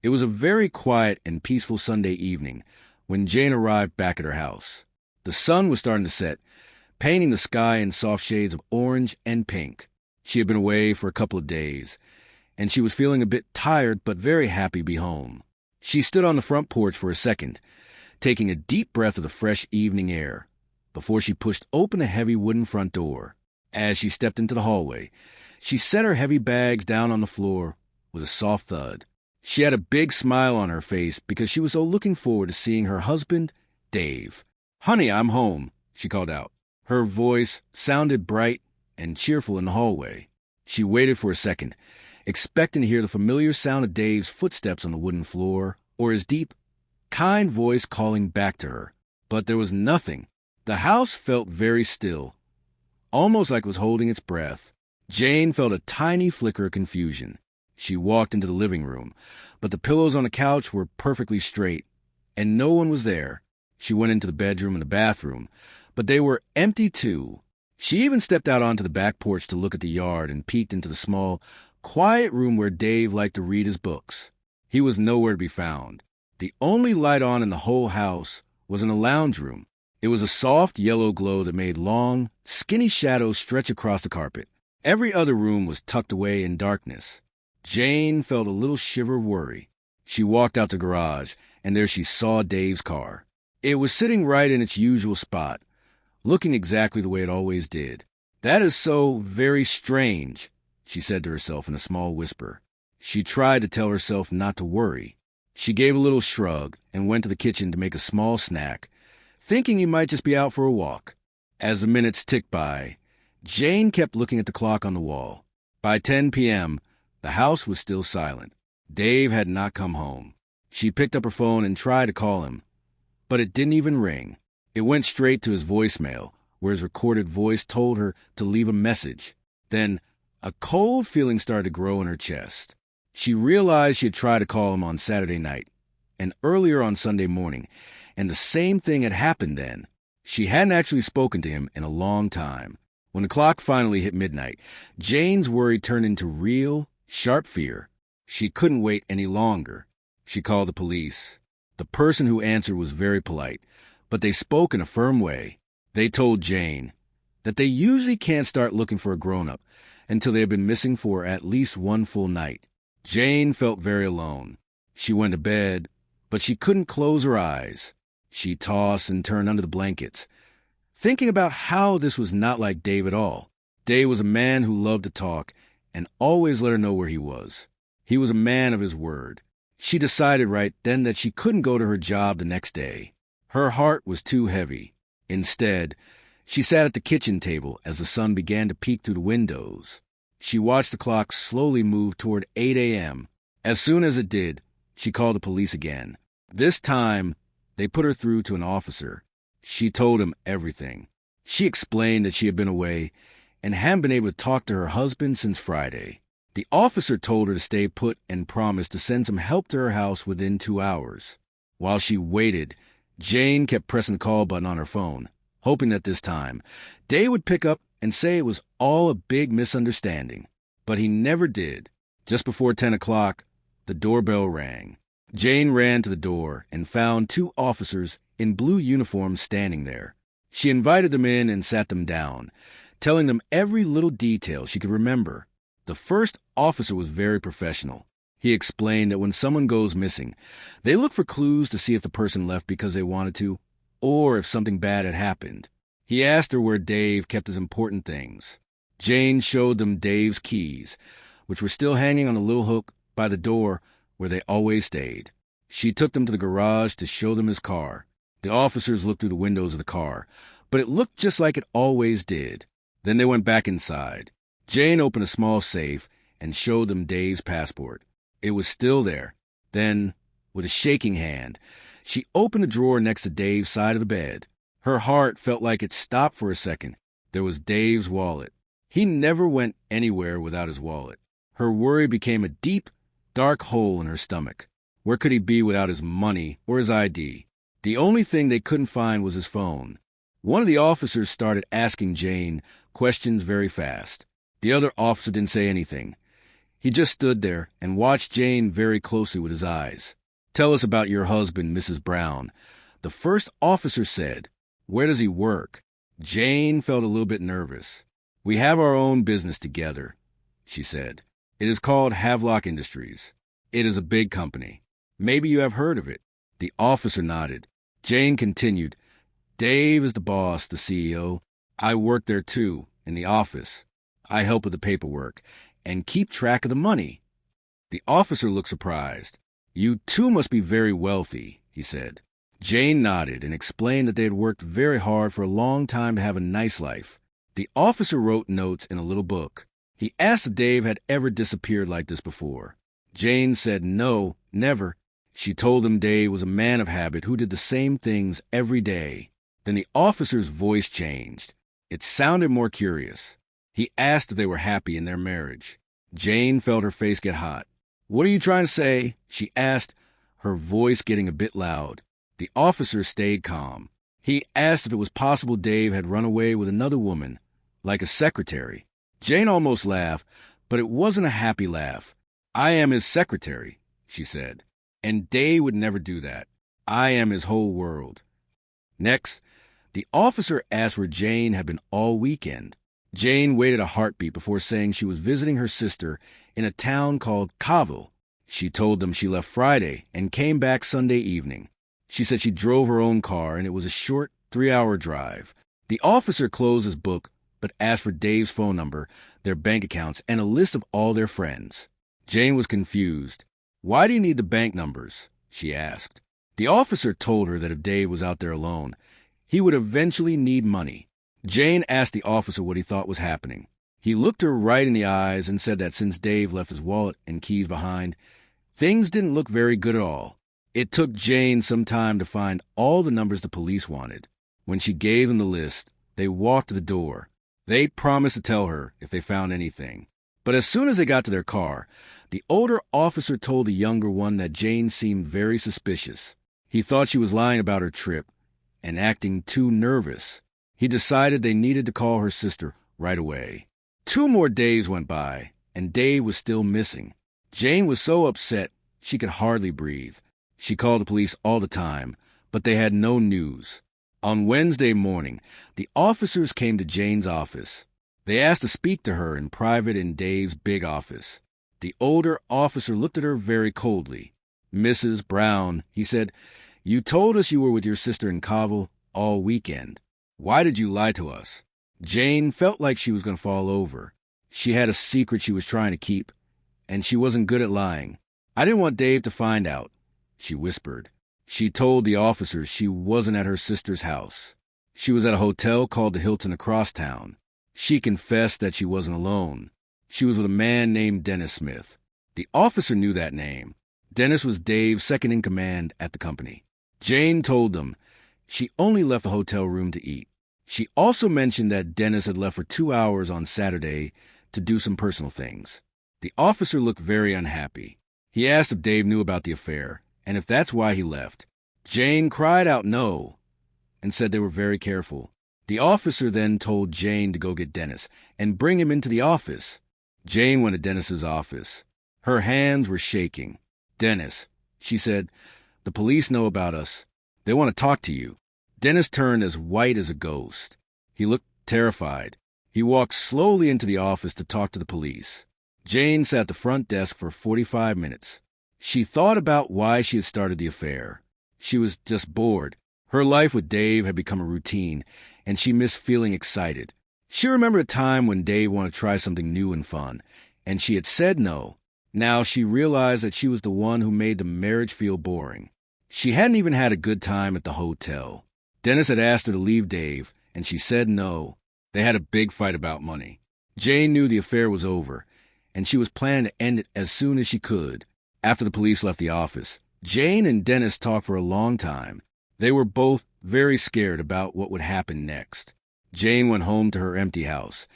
It was a very quiet and peaceful Sunday evening when Jane arrived back at her house. The sun was starting to set, painting the sky in soft shades of orange and pink. She had been away for a couple of days, and she was feeling a bit tired but very happy to be home. She stood on the front porch for a second, taking a deep breath of the fresh evening air, before she pushed open the heavy wooden front door. As she stepped into the hallway, she set her heavy bags down on the floor with a soft thud. She had a big smile on her face because she was so looking forward to seeing her husband, Dave. "Honey, I'm home," she called out. Her voice sounded bright and cheerful in the hallway. She waited for a second, expecting to hear the familiar sound of Dave's footsteps on the wooden floor or his deep, kind voice calling back to her. But there was nothing. The house felt very still, almost like it was holding its breath. Jane felt a tiny flicker of confusion. She walked into the living room, but the pillows on the couch were perfectly straight, and no one was there. She went into the bedroom and the bathroom, but they were empty too. She even stepped out onto the back porch to look at the yard and peeked into the small, quiet room where Dave liked to read his books. He was nowhere to be found. The only light on in the whole house was in the lounge room. It was a soft yellow glow that made long, skinny shadows stretch across the carpet. Every other room was tucked away in darkness. Jane felt a little shiver of worry. She walked out the garage, and there she saw Dave's car. It was sitting right in its usual spot, looking exactly the way it always did. "That is so very strange," she said to herself in a small whisper. She tried to tell herself not to worry. She gave a little shrug and went to the kitchen to make a small snack, thinking he might just be out for a walk. As the minutes ticked by, Jane kept looking at the clock on the wall. By 10 p.m., the house was still silent. Dave had not come home. She picked up her phone and tried to call him, but it didn't even ring. It went straight to his voicemail, where his recorded voice told her to leave a message. Then a cold feeling started to grow in her chest. She realized she had tried to call him on Saturday night and earlier on Sunday morning, and the same thing had happened then. She hadn't actually spoken to him in a long time. When the clock finally hit midnight, Jane's worry turned into real, sharp fear. She couldn't wait any longer. She called the police. The person who answered was very polite, but they spoke in a firm way. They told Jane that they usually can't start looking for a grown-up until they have been missing for at least one full night. Jane felt very alone. She went to bed, but she couldn't close her eyes. She tossed and turned under the blankets, thinking about how this was not like Dave at all. Dave was a man who loved to talk and always let her know where he was. He was a man of his word. She decided right then that she couldn't go to her job the next day. Her heart was too heavy. Instead, she sat at the kitchen table as the sun began to peek through the windows. She watched the clock slowly move toward 8 a.m. As soon as it did, she called the police again. This time, they put her through to an officer. She told him everything. She explained that she had been away and hadn't been able to talk to her husband since Friday. The officer told her to stay put and promised to send some help to her house within 2 hours. While she waited, Jane kept pressing the call button on her phone, hoping that this time Dave would pick up and say it was all a big misunderstanding. But he never did. Just before 10 o'clock, the doorbell rang. Jane ran to the door and found 2 officers in blue uniforms standing there. She invited them in and sat them down, telling them every little detail she could remember. The first officer was very professional. He explained that when someone goes missing, they look for clues to see if the person left because they wanted to, or if something bad had happened. He asked her where Dave kept his important things. Jane showed them Dave's keys, which were still hanging on a little hook by the door where they always stayed. She took them to the garage to show them his car. The officers looked through the windows of the car, but it looked just like it always did. Then they went back inside. Jane opened a small safe and showed them Dave's passport. It was still there. Then, with a shaking hand, she opened the drawer next to Dave's side of the bed. Her heart felt like it stopped for a second. There was Dave's wallet. He never went anywhere without his wallet. Her worry became a deep, dark hole in her stomach. Where could he be without his money or his ID? The only thing they couldn't find was his phone. One of the officers started asking Jane questions very fast. The other officer didn't say anything. He just stood there and watched Jane very closely with his eyes. "Tell us about your husband, Mrs. Brown." The first officer said, "Where does he work?" Jane felt a little bit nervous. "We have our own business together," she said. "It is called Havelock Industries. It is a big company. Maybe you have heard of it." The officer nodded. Jane continued, "Dave is the boss, the CEO. I work there too, in the office. I help with the paperwork and keep track of the money." The officer looked surprised. "You too must be very wealthy," he said. Jane nodded and explained that they had worked very hard for a long time to have a nice life. The officer wrote notes in a little book. He asked if Dave had ever disappeared like this before. Jane said no, never. She told him Dave was a man of habit who did the same things every day. Then the officer's voice changed. It sounded more curious. He asked if they were happy in their marriage. Jane felt her face get hot. "What are you trying to say?" she asked, her voice getting a bit loud. The officer stayed calm. He asked if it was possible Dave had run away with another woman, like a secretary. Jane almost laughed, but it wasn't a happy laugh. "I am his secretary," she said, "and Dave would never do that. I am his whole world." Next, the officer asked where Jane had been all weekend. Jane waited a heartbeat before saying she was visiting her sister in a town called Cavill. She told them she left Friday and came back Sunday evening. She said she drove her own car and it was a short 3-hour drive. The officer closed his book but asked for Dave's phone number, their bank accounts, and a list of all their friends. Jane was confused. "Why do you need the bank numbers?" she asked. The officer told her that if Dave was out there alone, he would eventually need money. Jane asked the officer what he thought was happening. He looked her right in the eyes and said that since Dave left his wallet and keys behind, things didn't look very good at all. It took Jane some time to find all the numbers the police wanted. When she gave them the list, they walked to the door. They promised to tell her if they found anything. But as soon as they got to their car, the older officer told the younger one that Jane seemed very suspicious. He thought she was lying about her trip and acting too nervous. He decided they needed to call her sister right away. 2 more days went by, and Dave was still missing. Jane was so upset she could hardly breathe. She called the police all the time, but they had no news. On Wednesday morning, the officers came to Jane's office. They asked to speak to her in private in Dave's big office. The older officer looked at her very coldly. "Mrs. Brown," he said, "you told us you were with your sister in Cavill all weekend. Why did you lie to us?" Jane felt like she was going to fall over. She had a secret she was trying to keep, and she wasn't good at lying. "I didn't want Dave to find out," she whispered. She told the officers she wasn't at her sister's house. She was at a hotel called the Hilton across town. She confessed that she wasn't alone. She was with a man named Dennis Smith. The officer knew that name. Dennis was Dave's second in command at the company. Jane told them she only left the hotel room to eat. She also mentioned that Dennis had left for 2 hours on Saturday to do some personal things. The officer looked very unhappy. He asked if Dave knew about the affair, and if that's why he left. Jane cried out no, and said they were very careful. The officer then told Jane to go get Dennis and bring him into the office. Jane went to Dennis's office. Her hands were shaking. "Dennis," she said, "the police know about us. They want to talk to you." Dennis turned as white as a ghost. He looked terrified. He walked slowly into the office to talk to the police. Jane sat at the front desk for 45 minutes. She thought about why she had started the affair. She was just bored. Her life with Dave had become a routine, and she missed feeling excited. She remembered a time when Dave wanted to try something new and fun, and she had said no. Now she realized that she was the one who made the marriage feel boring. She hadn't even had a good time at the hotel. Dennis had asked her to leave Dave, and she said no. They had a big fight about money. Jane knew the affair was over, and she was planning to end it as soon as she could. After the police left the office, Jane and Dennis talked for a long time. They were both very scared about what would happen next. Jane went home to her empty house,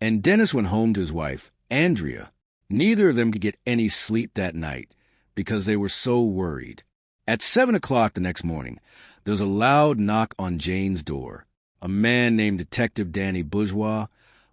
and Dennis went home to his wife, Andrea. Neither of them could get any sleep that night because they were so worried. At 7 o'clock the next morning, there was a loud knock on Jane's door. A man named Detective Danny Bourgeois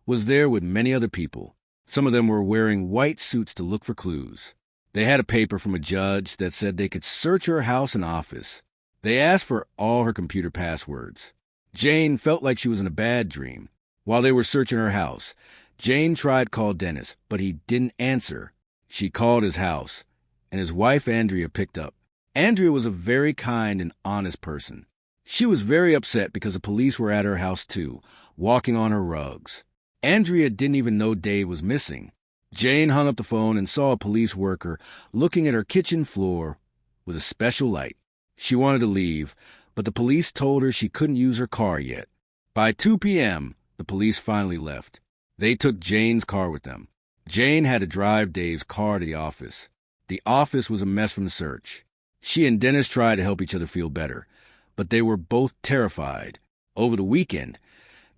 was there with many other people. Some of them were wearing white suits to look for clues. They had a paper from a judge that said they could search her house and office. They asked for all her computer passwords. Jane felt like she was in a bad dream. While they were searching her house, Jane tried to call Dennis, but he didn't answer. She called his house, and his wife Andrea picked up. Andrea was a very kind and honest person. She was very upset because the police were at her house too, walking on her rugs. Andrea didn't even know Dave was missing. Jane hung up the phone and saw a police worker looking at her kitchen floor with a special light. She wanted to leave, but the police told her she couldn't use her car yet. By 2 p.m., the police finally left. They took Jane's car with them. Jane had to drive Dave's car to the office. The office was a mess from the search. She and Dennis tried to help each other feel better, but they were both terrified. Over the weekend,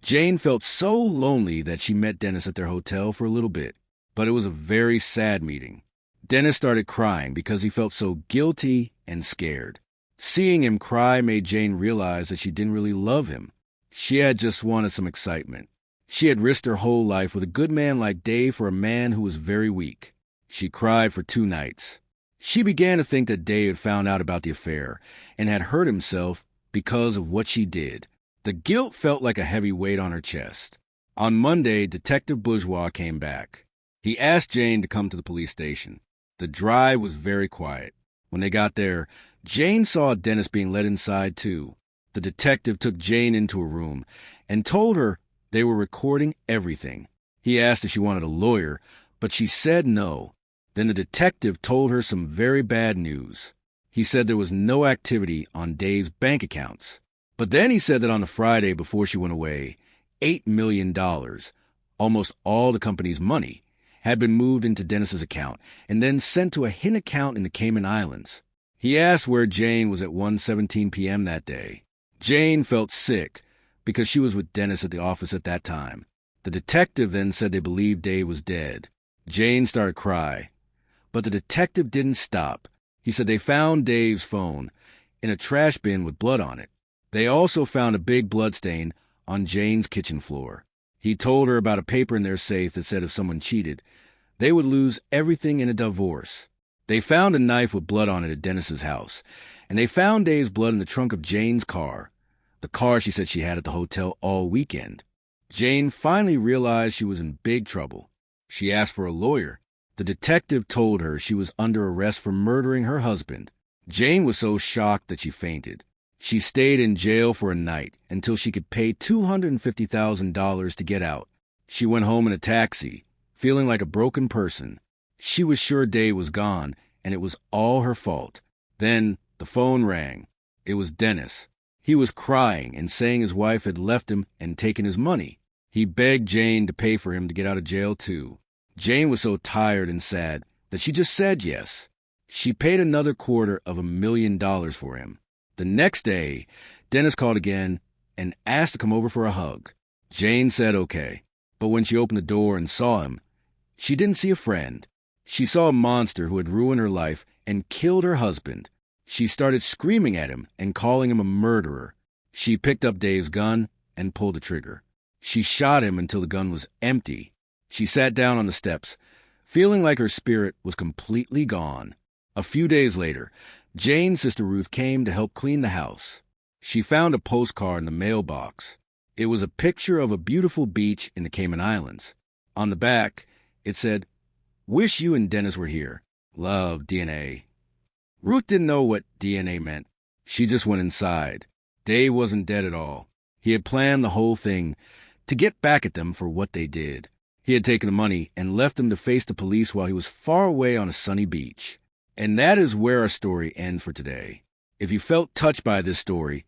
Jane felt so lonely that she met Dennis at their hotel for a little bit, but it was a very sad meeting. Dennis started crying because he felt so guilty and scared. Seeing him cry made Jane realize that she didn't really love him. She had just wanted some excitement. She had risked her whole life with a good man like Dave for a man who was very weak. She cried for 2 nights. She began to think that Dave had found out about the affair and had hurt himself because of what she did. The guilt felt like a heavy weight on her chest. On Monday, Detective Bourgeois came back. He asked Jane to come to the police station. The drive was very quiet. When they got there, Jane saw Dennis being let inside too. The detective took Jane into a room and told her they were recording everything. He asked if she wanted a lawyer, but she said no. Then the detective told her some very bad news. He said there was no activity on Dave's bank accounts. But then he said that on the Friday before she went away, $8 million, almost all the company's money, had been moved into Dennis's account and then sent to a hidden account in the Cayman Islands. He asked where Jane was at 1:17 p.m. that day. Jane felt sick because she was with Dennis at the office at that time. The detective then said they believed Dave was dead. Jane started to cry, but the detective didn't stop. He said they found Dave's phone in a trash bin with blood on it. They also found a big blood stain on Jane's kitchen floor. He told her about a paper in their safe that said if someone cheated, they would lose everything in a divorce. They found a knife with blood on it at Dennis's house, and they found Dave's blood in the trunk of Jane's car, the car she said she had at the hotel all weekend. Jane finally realized she was in big trouble. She asked for a lawyer. The detective told her she was under arrest for murdering her husband. Jane was so shocked that she fainted. She stayed in jail for a night until she could pay $250,000 to get out. She went home in a taxi, feeling like a broken person. She was sure Dave was gone, and it was all her fault. Then the phone rang. It was Dennis. He was crying and saying his wife had left him and taken his money. He begged Jane to pay for him to get out of jail, too. Jane was so tired and sad that she just said yes. She paid another $250,000 for him. The next day, Dennis called again and asked to come over for a hug. Jane said okay, but when she opened the door and saw him, she didn't see a friend. She saw a monster who had ruined her life and killed her husband. She started screaming at him and calling him a murderer. She picked up Dave's gun and pulled the trigger. She shot him until the gun was empty. She sat down on the steps, feeling like her spirit was completely gone. A few days later, Jane's sister Ruth came to help clean the house. She found a postcard in the mailbox. It was a picture of a beautiful beach in the Cayman Islands. On the back, it said, "Wish you and Dennis were here. Love, DNA." Ruth didn't know what DNA meant. She just went inside. Dave wasn't dead at all. He had planned the whole thing to get back at them for what they did. He had taken the money and left them to face the police while he was far away on a sunny beach. And that is where our story ends for today. If you felt touched by this story,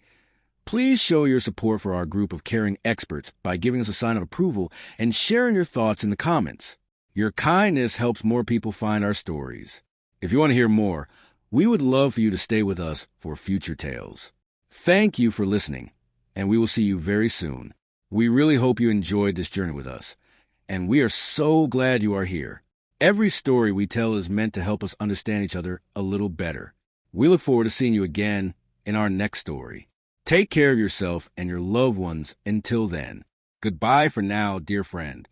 please show your support for our group of caring experts by giving us a sign of approval and sharing your thoughts in the comments. Your kindness helps more people find our stories. If you want to hear more, we would love for you to stay with us for future tales. Thank you for listening, and we will see you very soon. We really hope you enjoyed this journey with us, and we are so glad you are here. Every story we tell is meant to help us understand each other a little better. We look forward to seeing you again in our next story. Take care of yourself and your loved ones until then. Goodbye for now, dear friend.